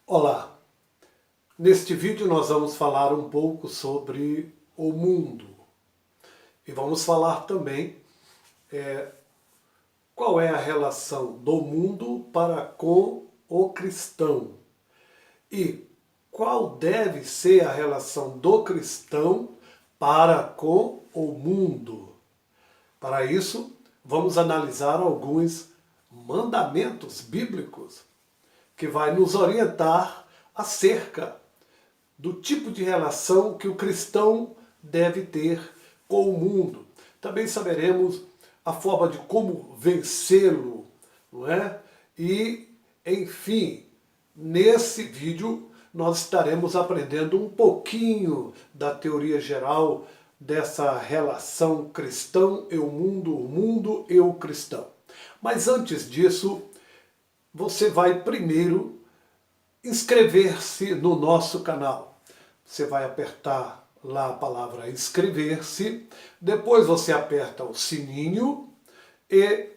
Olá, neste vídeo nós vamos falar um pouco sobre o mundo e vamos falar também qual é a relação do mundo para com o cristão e qual deve ser a relação do cristão para com o mundo. Para isso, vamos analisar alguns mandamentos bíblicos que vai nos orientar acerca do tipo de relação que o cristão deve ter com o mundo. Também saberemos a forma de como vencê-lo, não é? E, enfim, nesse vídeo nós estaremos aprendendo um pouquinho da teoria geral dessa relação cristão e o mundo e o cristão. Mas antes disso, você vai primeiro inscrever-se no nosso canal. Você vai apertar lá a palavra inscrever-se, depois você aperta o sininho e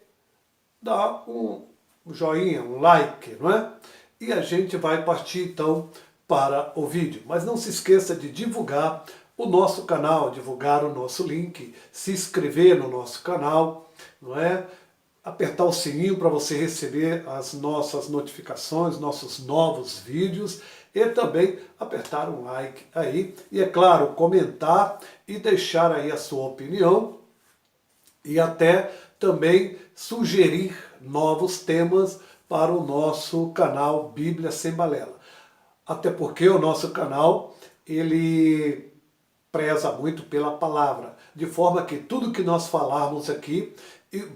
dá um joinha, um like, não é? E a gente vai partir então para o vídeo. Mas não se esqueça de divulgar o nosso canal, divulgar o nosso link, se inscrever no nosso canal, não é? Apertar o sininho para você receber as nossas notificações, nossos novos vídeos e também apertar um like aí e, é claro, comentar e deixar aí a sua opinião e até também sugerir novos temas para o nosso canal Bíblia Sem Balela. Até porque o nosso canal, ele preza muito pela palavra, de forma que tudo que nós falarmos aqui,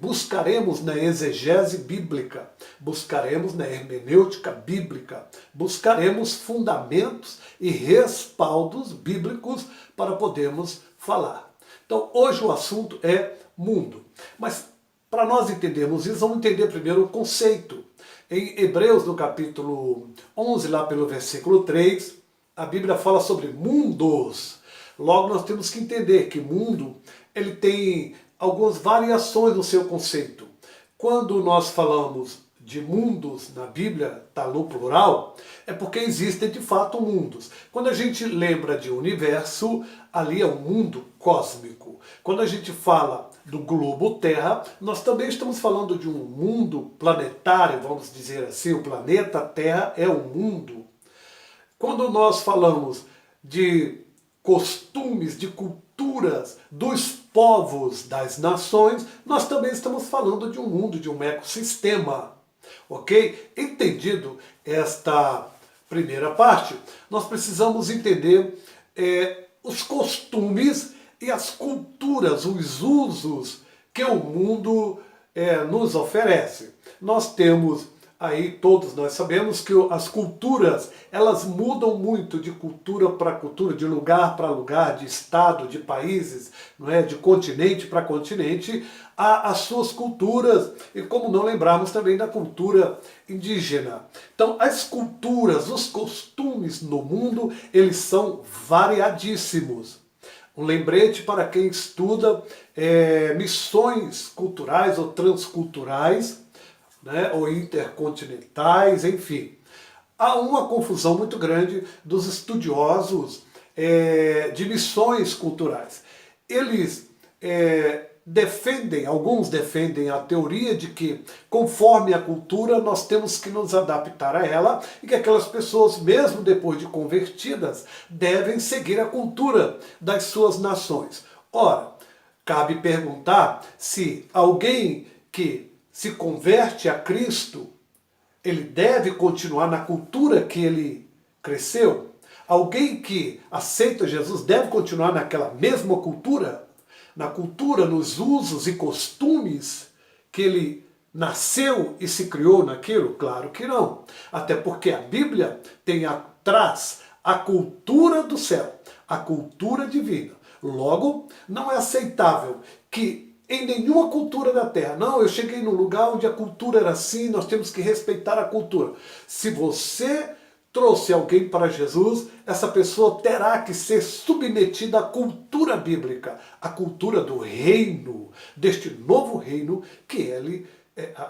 buscaremos na exegese bíblica, buscaremos na hermenêutica bíblica, buscaremos fundamentos e respaldos bíblicos para podermos falar. Então hoje o assunto é mundo, mas para nós entendermos isso, vamos entender primeiro o conceito. Em Hebreus, no capítulo 11, lá pelo versículo 3, a Bíblia fala sobre mundos. Logo nós temos que entender que mundo, ele tem algumas variações no seu conceito. Quando nós falamos de mundos na Bíblia, está no plural, é porque existem de fato mundos. Quando a gente lembra de universo, ali é um mundo cósmico. Quando a gente fala do globo Terra, nós também estamos falando de um mundo planetário, vamos dizer assim, o planeta Terra é um mundo. Quando nós falamos de costumes, de culturas dos povos, das nações, nós também estamos falando de um mundo, de um ecossistema. Ok? Entendido esta primeira parte, nós precisamos entender os costumes e as culturas, os usos que o mundo nos oferece. Nós temos aí, todos nós sabemos que as culturas, elas mudam muito de cultura para cultura, de lugar para lugar, de estado, de países, não é? De continente para continente, as suas culturas, e como não lembrarmos também da cultura indígena. Então, as culturas, os costumes no mundo, eles são variadíssimos. Um lembrete para quem estuda missões culturais ou transculturais, né, ou intercontinentais, enfim. Há uma confusão muito grande dos estudiosos de missões culturais. Eles alguns defendem a teoria de que, conforme a cultura, nós temos que nos adaptar a ela e que aquelas pessoas, mesmo depois de convertidas, devem seguir a cultura das suas nações. Ora, cabe perguntar se alguém que se converte a Cristo, ele deve continuar na cultura que ele cresceu? Alguém que aceita Jesus deve continuar naquela mesma cultura? Na cultura, nos usos e costumes que ele nasceu e se criou naquilo? Claro que não. Até porque a Bíblia tem atrás a cultura do céu, a cultura divina. Logo, não é aceitável que em nenhuma cultura da Terra, não, eu cheguei num lugar onde a cultura era assim, nós temos que respeitar a cultura. Se você trouxe alguém para Jesus, essa pessoa terá que ser submetida à cultura bíblica, à cultura do reino, deste novo reino que ele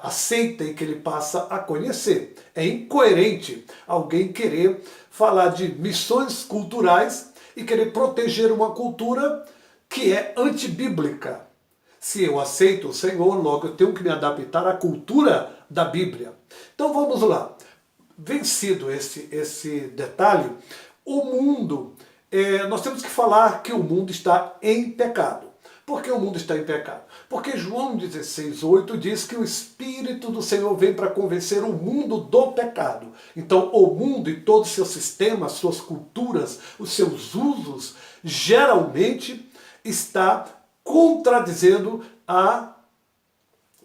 aceita e que ele passa a conhecer. É incoerente alguém querer falar de missões culturais e querer proteger uma cultura que é antibíblica. Se eu aceito o Senhor, logo eu tenho que me adaptar à cultura da Bíblia. Então vamos lá. Vencido esse detalhe, o mundo, nós temos que falar que o mundo está em pecado. Por que o mundo está em pecado? Porque João 16,8 diz que o Espírito do Senhor vem para convencer o mundo do pecado. Então o mundo e todo o seu sistema, as suas culturas, os seus usos, geralmente está contradizendo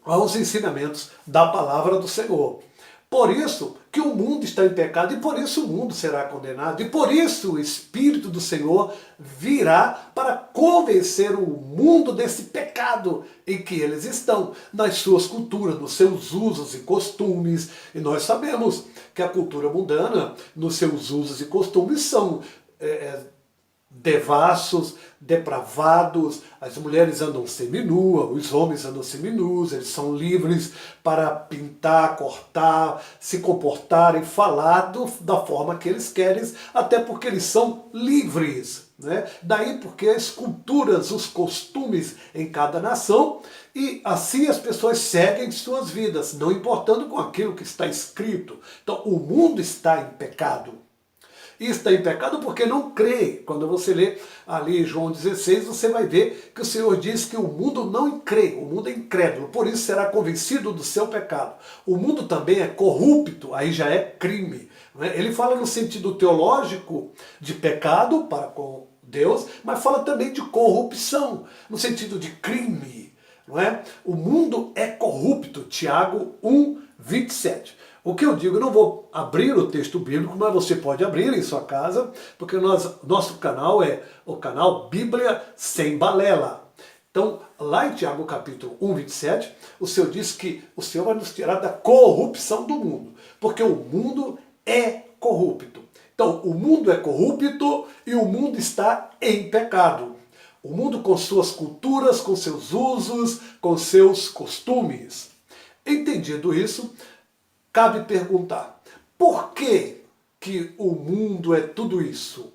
aos ensinamentos da palavra do Senhor. Por isso que o mundo está em pecado, e por isso o mundo será condenado, e por isso o Espírito do Senhor virá para convencer o mundo desse pecado em que eles estão, nas suas culturas, nos seus usos e costumes. E nós sabemos que a cultura mundana, nos seus usos e costumes, são devassos, depravados, as mulheres andam seminuas, os homens andam seminus, eles são livres para pintar, cortar, se comportar e falar da forma que eles querem, até porque eles são livres. Né? Daí porque as culturas, os costumes em cada nação, e assim as pessoas seguem suas vidas, não importando com aquilo que está escrito. Então o mundo está em pecado. E está em pecado porque não crê. Quando você lê ali João 16, você vai ver que o Senhor diz que o mundo não crê, o mundo é incrédulo, por isso será convencido do seu pecado. O mundo também é corrupto, aí já é crime. Ele fala no sentido teológico de pecado para com Deus, mas fala também de corrupção, no sentido de crime. Não é? O mundo é corrupto, Tiago 1:27. O que eu digo, eu não vou abrir o texto bíblico, mas você pode abrir em sua casa, porque nosso canal é o canal Bíblia Sem Balela. Então, lá em Tiago capítulo 1:27, o Senhor diz que o Senhor vai nos tirar da corrupção do mundo, porque o mundo é corrupto. Então, o mundo é corrupto e o mundo está em pecado. O mundo com suas culturas, com seus usos, com seus costumes. Entendido isso, cabe perguntar, por que o mundo é tudo isso?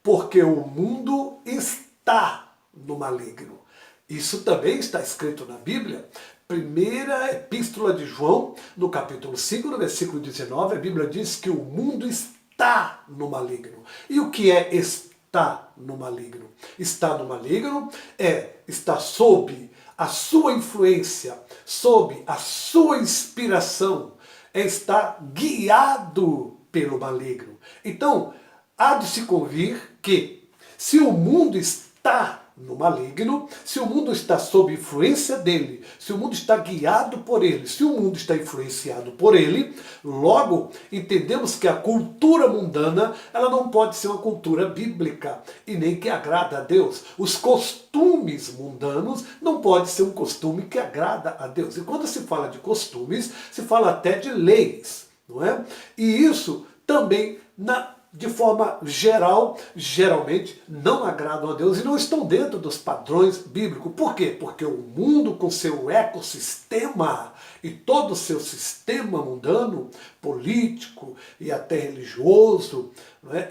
Porque o mundo está no maligno. Isso também está escrito na Bíblia. Primeira epístola de João, no capítulo 5, no versículo 19, a Bíblia diz que o mundo está no maligno. E o que é estar no maligno? Estar no maligno estar sob a sua influência, sob a sua inspiração, está guiado pelo maligno. Então, há de se convir que, se o mundo está no maligno, se o mundo está sob influência dele, se o mundo está guiado por ele, se o mundo está influenciado por ele, logo entendemos que a cultura mundana, ela não pode ser uma cultura bíblica e nem que agrada a Deus. Os costumes mundanos não pode ser um costume que agrada a Deus. E quando se fala de costumes, se fala até de leis, não é? E isso também de forma geral, geralmente não agradam a Deus e não estão dentro dos padrões bíblicos. Por quê? Porque o mundo com seu ecossistema e todo o seu sistema mundano, político e até religioso,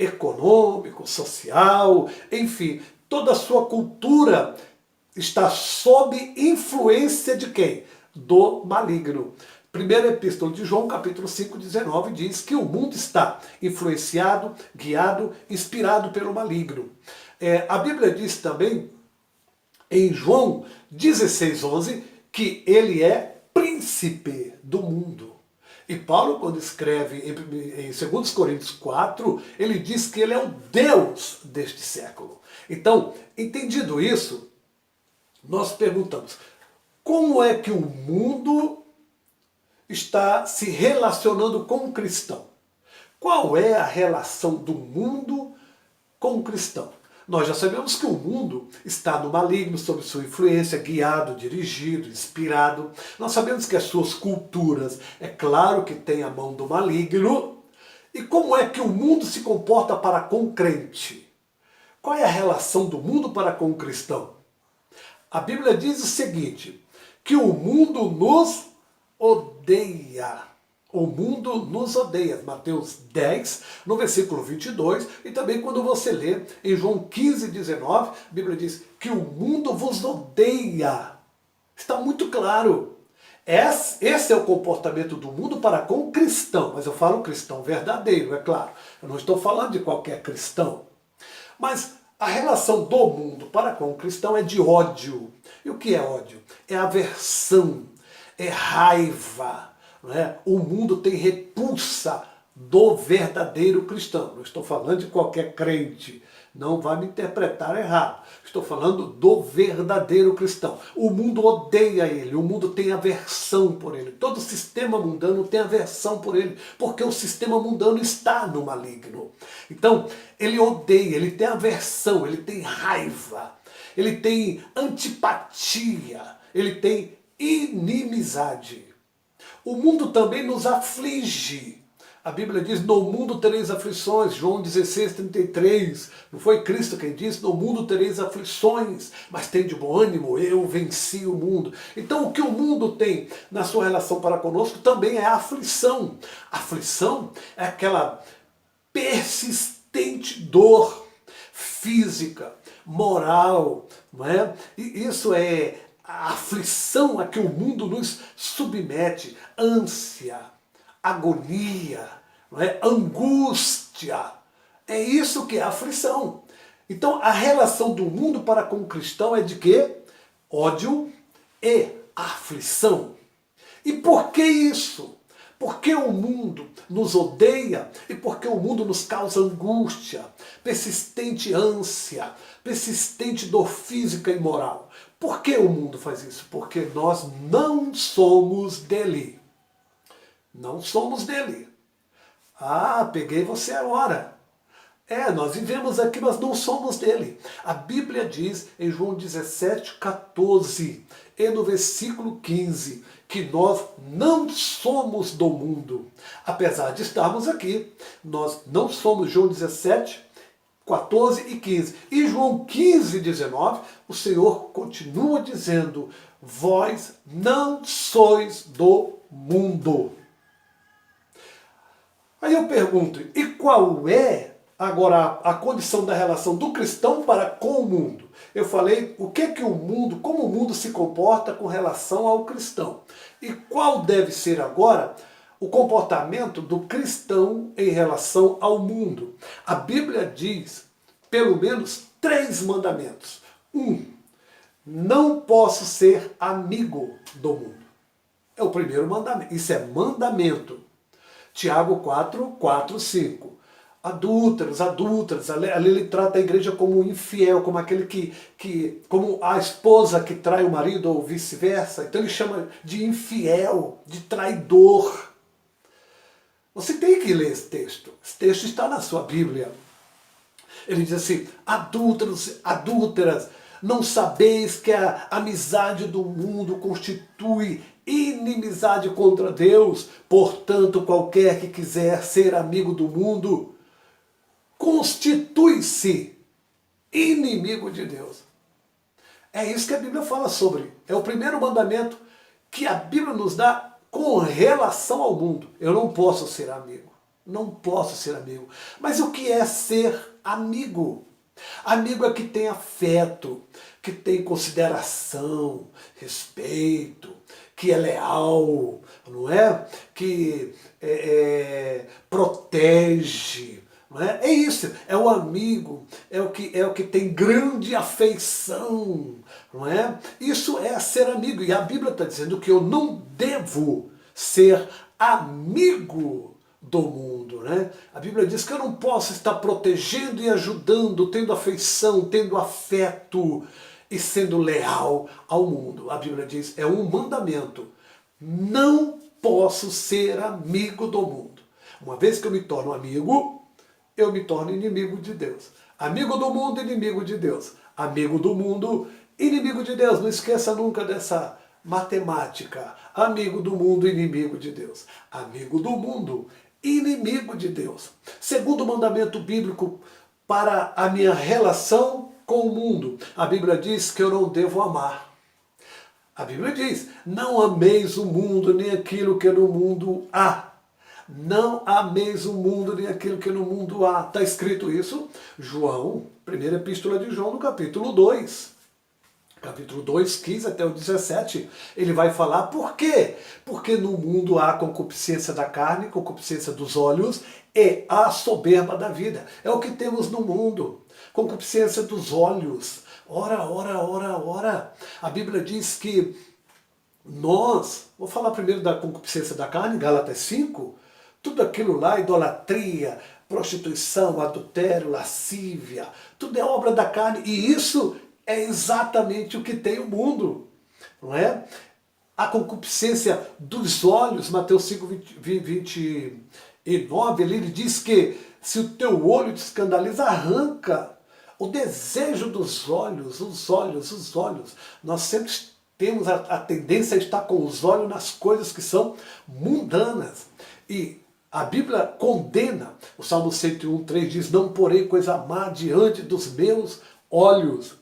econômico, social, enfim, toda a sua cultura está sob influência de quem? Do maligno. Primeira epístola de João, capítulo 5:19, diz que o mundo está influenciado, guiado, inspirado pelo maligno. A Bíblia diz também, em João 16:11, que ele é príncipe do mundo. E Paulo, quando escreve em 2 Coríntios 4, ele diz que ele é o Deus deste século. Então, entendido isso, nós perguntamos, como é que o mundo está se relacionando com o cristão? Qual é a relação do mundo com o cristão? Nós já sabemos que o mundo está no maligno, sob sua influência, guiado, dirigido, inspirado. Nós sabemos que as suas culturas, é claro que tem a mão do maligno. E como é que o mundo se comporta para com o crente? Qual é a relação do mundo para com o cristão? A Bíblia diz o seguinte, que o mundo nos odeia. O mundo nos odeia. Mateus 10, no versículo 22, e também quando você lê em João 15, 19, a Bíblia diz que o mundo vos odeia. Está muito claro. Esse é o comportamento do mundo para com o cristão, mas eu falo cristão verdadeiro, é claro. Eu não estou falando de qualquer cristão. Mas a relação do mundo para com o cristão é de ódio. E o que é ódio? É aversão, é raiva. Não é? O mundo tem repulsa do verdadeiro cristão. Não estou falando de qualquer crente. Não vai me interpretar errado. Estou falando do verdadeiro cristão. O mundo odeia ele, o mundo tem aversão por ele. Todo sistema mundano tem aversão por ele, porque o sistema mundano está no maligno. Então, ele odeia, ele tem aversão, ele tem raiva, ele tem antipatia, ele tem inimizade. O mundo também nos aflige. A Bíblia diz, no mundo tereis aflições, João 16, 33. Não foi Cristo quem disse, no mundo tereis aflições, mas tem de bom ânimo, eu venci o mundo. Então o que o mundo tem na sua relação para conosco também é a aflição. A aflição é aquela persistente dor física, moral, não é? E isso é a aflição a que o mundo nos submete, ânsia, agonia, não é? Angústia. É isso que é aflição. Então a relação do mundo para com o cristão é de quê? Ódio e aflição. E por que isso? Porque o mundo nos odeia e porque o mundo nos causa angústia, persistente ânsia, persistente dor física e moral. Por que o mundo faz isso? Porque nós não somos dele. Não somos dele. Ah, peguei você agora. Nós vivemos aqui, mas não somos dele. A Bíblia diz em João 17, 14 e no versículo 15 que nós não somos do mundo. Apesar de estarmos aqui, nós não somos. João 17, 14 e 15. E João 15, 19, o Senhor continua dizendo, vós não sois do mundo. Aí eu pergunto, e qual é agora a condição da relação do cristão para com o mundo? Eu falei o que o mundo, como o mundo se comporta com relação ao cristão. E qual deve ser agora o comportamento do cristão em relação ao mundo? A Bíblia diz pelo menos 3 mandamentos. 1. Não posso ser amigo do mundo. É o primeiro mandamento. Isso é mandamento. Tiago 4, 4, 5. Adúlteros, adúlteras, ali ele trata a igreja como infiel, como aquele como a esposa que trai o marido ou vice-versa. Então ele chama de infiel, de traidor. Você tem que ler esse texto. Esse texto está na sua Bíblia. Ele diz assim, adúlteros, adúlteras, não sabeis que a amizade do mundo constitui inimizade contra Deus? Portanto, qualquer que quiser ser amigo do mundo, constitui-se inimigo de Deus. É isso que a Bíblia fala sobre. É o primeiro mandamento que a Bíblia nos dá com relação ao mundo. Eu não posso ser amigo. Não posso ser amigo. Mas o que é ser amigo? Amigo é que tem afeto, que tem consideração, respeito, que é leal, não é? Que protege. Não é? É isso, é o amigo, é o que tem grande afeição. Não é? Isso é ser amigo. E a Bíblia está dizendo que eu não devo ser amigo do mundo, né? A Bíblia diz que eu não posso estar protegendo e ajudando, tendo afeição, tendo afeto e sendo leal ao mundo. A Bíblia diz, é um mandamento. Não posso ser amigo do mundo. Uma vez que eu me torno amigo, eu me torno inimigo de Deus. Amigo do mundo, inimigo de Deus. Amigo do mundo, inimigo de Deus. Não esqueça nunca dessa matemática. Amigo do mundo, inimigo de Deus. Amigo do mundo, inimigo de Deus. Segundo mandamento bíblico para a minha relação com o mundo. A Bíblia diz que eu não devo amar. A Bíblia diz, não ameis o mundo nem aquilo que no mundo há. Não ameis o mundo nem aquilo que no mundo há. Está escrito isso? João, primeira epístola de João, no capítulo 2. Capítulo 2, 15 até o 17, ele vai falar por quê? Porque no mundo há concupiscência da carne, concupiscência dos olhos e a soberba da vida. É o que temos no mundo. Concupiscência dos olhos. Ora, ora, ora, ora. A Bíblia diz que nós, vou falar primeiro da concupiscência da carne, Gálatas 5, tudo aquilo lá, idolatria, prostituição, adultério, lascívia, tudo é obra da carne, e isso é exatamente o que tem o mundo, não é? A concupiscência dos olhos, Mateus 5, 29, ele diz que se o teu olho te escandaliza, arranca. O desejo dos olhos, os olhos, os olhos. Nós sempre temos a tendência a estar com os olhos nas coisas que são mundanas. E a Bíblia condena, o Salmo 101:3 diz, não porei coisa má diante dos meus olhos.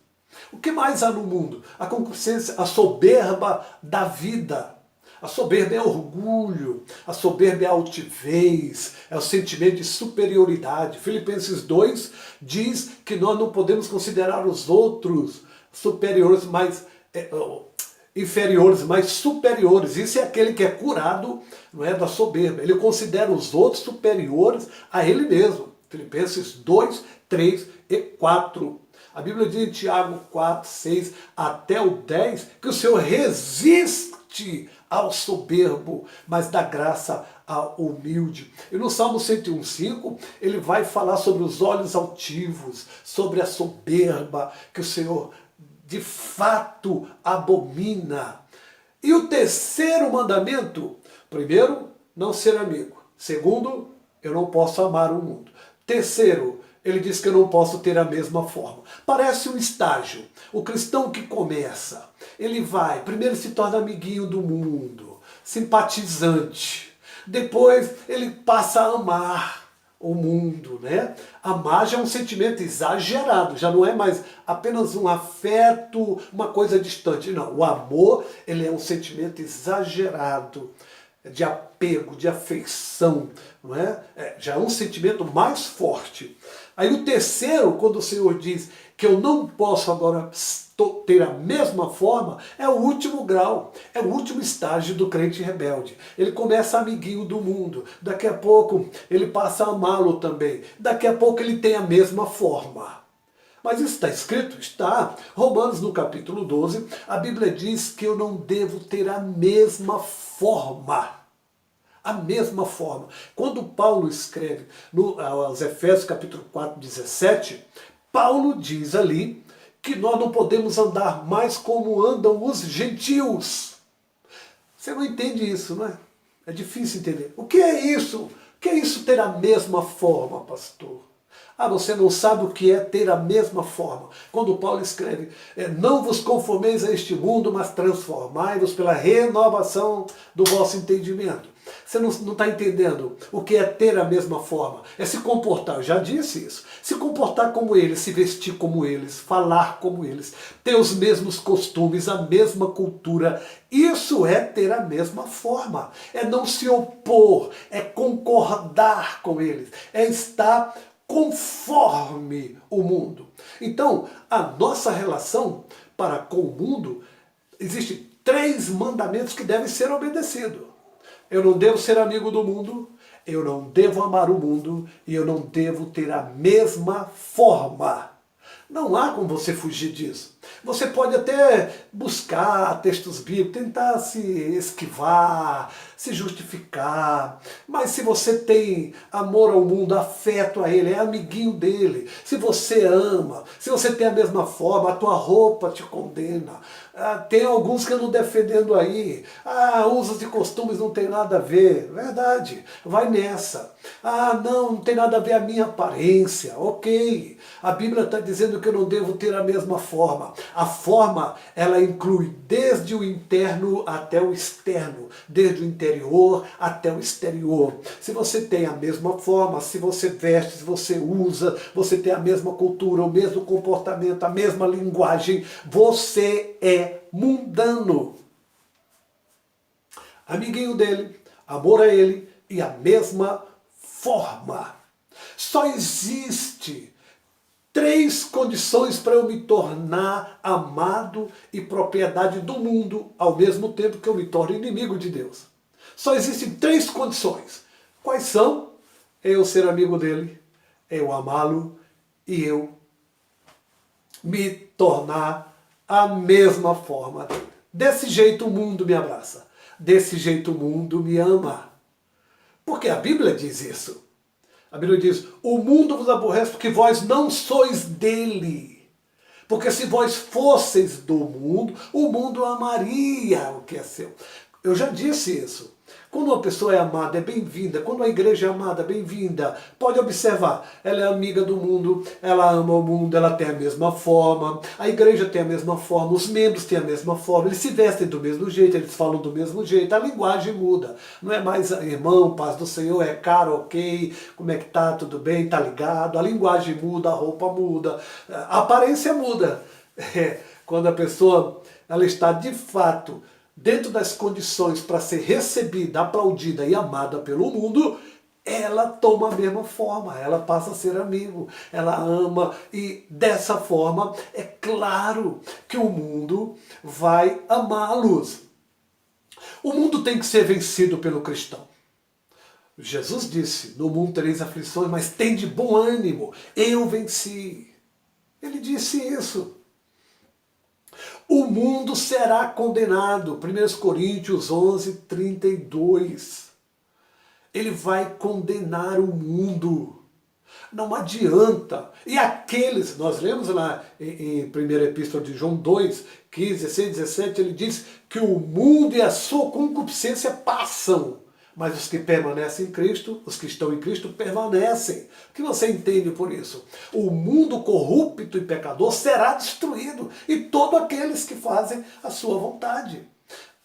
O que mais há no mundo? A concupiscência, a soberba da vida. A soberba é orgulho, a soberba é altivez, é o sentimento de superioridade. Filipenses 2 diz que nós não podemos considerar os outros superiores, inferiores, mas superiores. Isso é aquele que é curado, não é, da soberba. Ele considera os outros superiores a ele mesmo. Filipenses 2, 3 e 4. A Bíblia diz em Tiago 4, 6 até o 10 que o Senhor resiste ao soberbo, mas dá graça ao humilde. E no Salmo 101:5 ele vai falar sobre os olhos altivos, sobre a soberba, que o Senhor de fato abomina. E o terceiro mandamento, primeiro, não ser amigo. Segundo, eu não posso amar o mundo. Terceiro, ele diz que eu não posso ter a mesma forma. Parece um estágio. O cristão que começa, ele vai, primeiro se torna amiguinho do mundo, simpatizante. Depois ele passa a amar o mundo, né? Amar já é um sentimento exagerado, já não é mais apenas um afeto, uma coisa distante. Não, o amor, ele é um sentimento exagerado, de apego, de afeição, não é? Já é um sentimento mais forte. Aí o terceiro, quando o Senhor diz que eu não posso agora ter a mesma forma, é o último grau, é o último estágio do crente rebelde. Ele começa amiguinho do mundo, daqui a pouco ele passa a amá-lo também, daqui a pouco ele tem a mesma forma. Mas isso está escrito? Está. Romanos no capítulo 12, a Bíblia diz que eu não devo ter a mesma forma. A mesma forma. Quando Paulo escreve aos Efésios capítulo 4, 17, Paulo diz ali que nós não podemos andar mais como andam os gentios. Você não entende isso, não é? É difícil entender. O que é isso? O que é isso ter a mesma forma, pastor? Ah, você não sabe o que é ter a mesma forma. Quando Paulo escreve, não vos conformeis a este mundo, mas transformai-vos pela renovação do vosso entendimento. Você não está entendendo o que é ter a mesma forma. É se comportar, eu já disse isso. Se comportar como eles, se vestir como eles, falar como eles, ter os mesmos costumes, a mesma cultura. Isso é ter a mesma forma. É não se opor, é concordar com eles, é estar conforme o mundo. Então, a nossa relação para com o mundo, existem 3 mandamentos que devem ser obedecidos. Eu não devo ser amigo do mundo, eu não devo amar o mundo e eu não devo ter a mesma forma. Não há como você fugir disso. Você pode até buscar textos bíblicos, tentar se esquivar, se justificar. Mas se você tem amor ao mundo, afeto a ele, é amiguinho dele, se você ama, se você tem a mesma forma, a tua roupa te condena. Tem alguns que andam defendendo aí. Usos e costumes não tem nada a ver. Verdade, vai nessa. Não tem nada a ver a minha aparência. Ok, a Bíblia está dizendo que eu não devo ter a mesma forma. A forma, ela inclui desde o interno até o externo, desde o interior até o exterior. Se você tem a mesma forma, se você veste, se você usa, você tem a mesma cultura, o mesmo comportamento, a mesma linguagem, você é mundano. amiguinho dele, amor a ele e a mesma forma. Só existe 3 condições para eu me tornar amado e propriedade do mundo, ao mesmo tempo que eu me torno inimigo de Deus. Só existem 3 condições. Quais são? Eu ser amigo dele, eu amá-lo e eu me tornar a mesma forma dele. Desse jeito o mundo me abraça. Desse jeito o mundo me ama. Porque a Bíblia diz isso. A Bíblia diz, o mundo vos aborrece porque vós não sois dele. Porque se vós fosseis do mundo, o mundo amaria o que é seu. Eu já disse isso. Quando uma pessoa é amada, é bem-vinda. Quando a igreja é amada, bem-vinda. Pode observar, ela é amiga do mundo, ela ama o mundo, ela tem a mesma forma, a igreja tem a mesma forma, os membros têm a mesma forma, eles se vestem do mesmo jeito, eles falam do mesmo jeito, a linguagem muda. Não é mais irmão, paz do Senhor, é caro, ok, como é que tá, tudo bem, tá ligado? A linguagem muda, a roupa muda, a aparência muda. Quando a pessoa ela está de fato dentro das condições para ser recebida, aplaudida e amada pelo mundo, ela toma a mesma forma, ela passa a ser amigo, ela ama e dessa forma é claro que o mundo vai amá-los. O mundo tem que ser vencido pelo cristão. Jesus disse, no mundo tereis aflições, mas tende bom ânimo, eu venci. Ele disse isso. O mundo será condenado. 1 Coríntios 11, 32. Ele vai condenar o mundo. Não adianta. E aqueles, nós lemos lá em 1ª Epístola de João 2, 15, 16, 17, ele diz que o mundo e a sua concupiscência passam. Mas os que permanecem em Cristo, os que estão em Cristo, permanecem. O que você entende por isso? O mundo corrupto e pecador será destruído. E todos aqueles que fazem a sua vontade.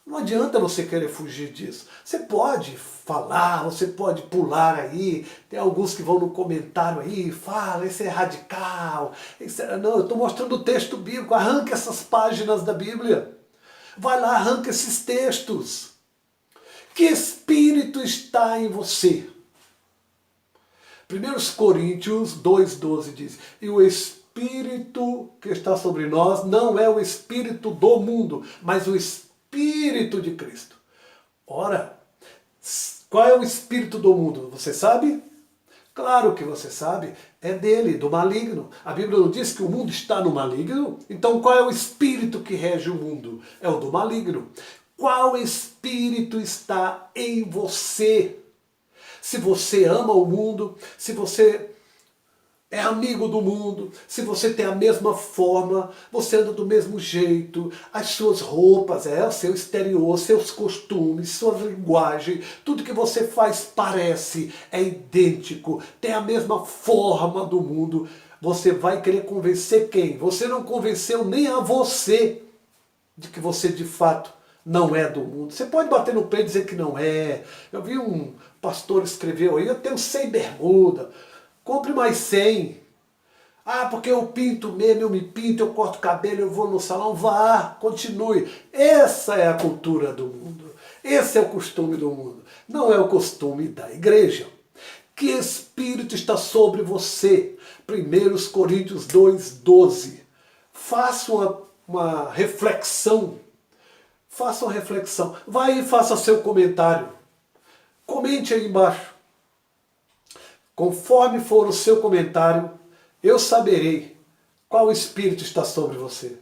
Não adianta você querer fugir disso. Você pode falar, você pode pular aí. Tem alguns que vão no comentário aí, fala, esse é radical. Não, eu estou mostrando o texto bíblico. Arranca essas páginas da Bíblia. Vai lá, arranca esses textos. Que espírito está em você? 1 Coríntios 2,12 diz, e o espírito que está sobre nós não é o espírito do mundo, mas o espírito de Cristo. Ora, qual é o espírito do mundo? Você sabe? Claro que você sabe, é dele, do maligno. A Bíblia não diz que o mundo está no maligno? Então qual é o espírito que rege o mundo? É o do maligno. Qual espírito está em você? Se você ama o mundo, se você é amigo do mundo, se você tem a mesma forma, você anda do mesmo jeito, as suas roupas, o seu exterior, seus costumes, sua linguagem, tudo que você faz parece, é idêntico, tem a mesma forma do mundo, você vai querer convencer quem? Você não convenceu nem a você de que você de fato não é do mundo. Você pode bater no pé e dizer que não é. Eu vi um pastor escreveu aí, eu tenho 100 bermuda, compre mais 100. Ah, porque eu pinto mesmo, eu me pinto, eu corto cabelo, eu vou no salão. Vá, continue. Essa é a cultura do mundo. Esse é o costume do mundo. Não é o costume da igreja. Que espírito está sobre você? 1 Coríntios 2,12. Faça uma reflexão. Faça uma reflexão. Vai e faça seu comentário. Comente aí embaixo. Conforme for o seu comentário, eu saberei qual espírito está sobre você.